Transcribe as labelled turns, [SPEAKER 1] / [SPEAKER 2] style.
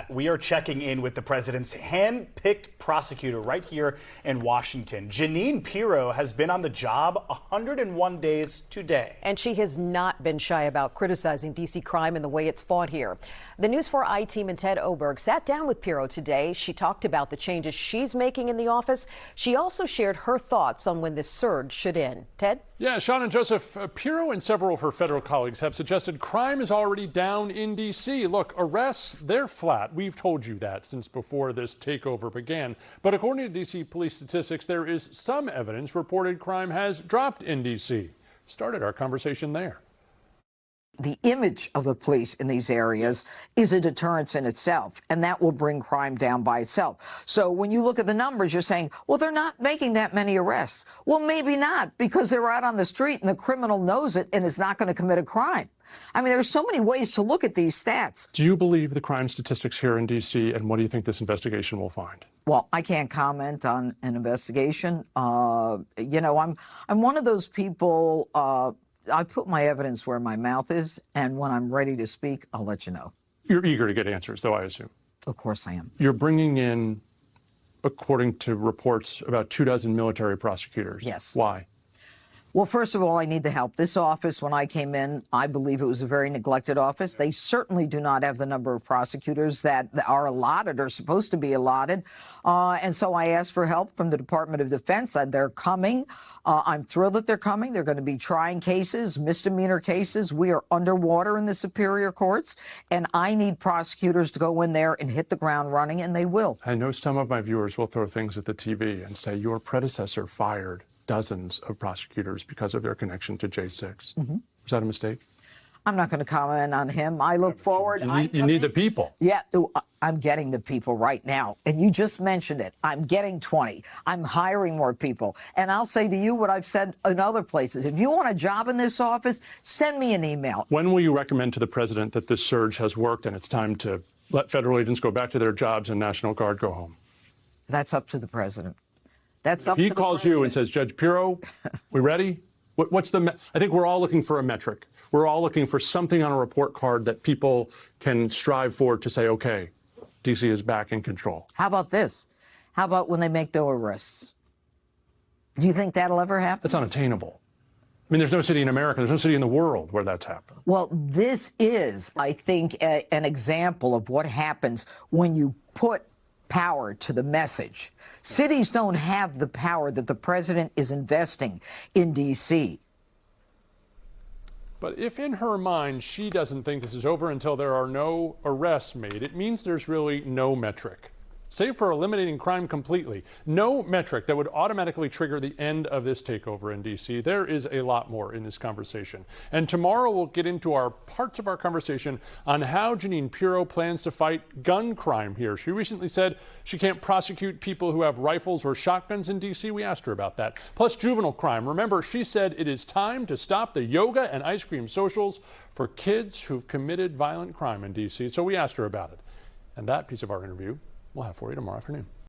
[SPEAKER 1] that, we are checking in with the president's hand-picked prosecutor right here in Washington. Jeanine Pirro has been on the job 101 days today.
[SPEAKER 2] And she has not been shy about criticizing D.C. crime and the way it's fought here. The News 4 I-team and Ted Oberg sat down with Pirro today. She talked about the changes she's making in the office. She also shared her thoughts on when this surge should end. Ted?
[SPEAKER 3] Yeah, Sean and Joseph, Pirro and several of her federal colleagues have suggested crime is already down in D.C. Look, arrests, they're flat. We've told you that since before this takeover began. But according to D.C. police statistics, there is some evidence reported crime has dropped in D.C. Started our conversation there.
[SPEAKER 4] The image of the police in these areas is a deterrence in itself, and that will bring crime down by itself. So when you look at the numbers, you're saying, well, they're not making that many arrests. Well, maybe not, because they're out on the street and the criminal knows it and is not going to commit a crime. I mean, there's so many ways to look at these stats.
[SPEAKER 3] Do you believe the crime statistics here in D.C., and what do you think this investigation will find?
[SPEAKER 4] Well, I can't comment on an investigation. You know, I'm one of those people, I put my evidence where my mouth is, and when I'm ready to speak, I'll let you know.
[SPEAKER 3] You're eager to get answers, though, I assume.
[SPEAKER 4] Of course I am.
[SPEAKER 3] You're bringing in, according to reports, about 24 military prosecutors.
[SPEAKER 4] Yes.
[SPEAKER 3] Why?
[SPEAKER 4] Well, first of all, I need the help. This office, when I came in, I believe it was a very neglected office. They certainly do not have the number of prosecutors that are allotted or supposed to be allotted. And so I asked for help from the Department of Defense. They're coming. I'm thrilled that they're coming. They're going to be trying cases, misdemeanor cases. We are underwater in the superior courts, and I need prosecutors to go in there and hit the ground running, and they will.
[SPEAKER 3] I know some of my viewers will throw things at the TV and say your predecessor fired dozens of prosecutors because of their connection to J6. Was that a mistake?
[SPEAKER 4] I'm not going to comment on him. I look forward.
[SPEAKER 3] You need the people.
[SPEAKER 4] Yeah, I'm getting the people right now. And you just mentioned it. I'm getting 20. I'm hiring more people. And I'll say to you what I've said in other places. If you want a job in this office, send me an email.
[SPEAKER 3] When will you recommend to the president that this surge has worked and it's time to let federal agents go back to their jobs and National Guard go home?
[SPEAKER 4] That's up to the president. That's up to
[SPEAKER 3] the
[SPEAKER 4] president.
[SPEAKER 3] He calls you and says, Judge Pirro, we ready? What's I think we're all looking for a metric. We're all looking for something on a report card that people can strive for to say, okay, D.C. is back in control.
[SPEAKER 4] How about this? How about when they make no arrests? Do you think that'll ever happen?
[SPEAKER 3] That's unattainable. I mean, there's no city in America, there's no city in the world where that's happened.
[SPEAKER 4] Well, this is, I think, an example of what happens when you put power to the message. Cities don't have the power that the president is investing in D.C.
[SPEAKER 3] But if in her mind she doesn't think this is over until there are no arrests made, it means there's really no metric. Save for eliminating crime completely, no metric that would automatically trigger the end of this takeover in D.C. There is a lot more in this conversation. And tomorrow we'll get into our parts of our conversation on how Jeanine Pirro plans to fight gun crime here. She recently said she can't prosecute people who have rifles or shotguns in D.C. We asked her about that. Plus juvenile crime. Remember, she said it is time to stop the yoga and ice cream socials for kids who've committed violent crime in D.C. So we asked her about it. And that piece of our interview we'll have for you tomorrow afternoon.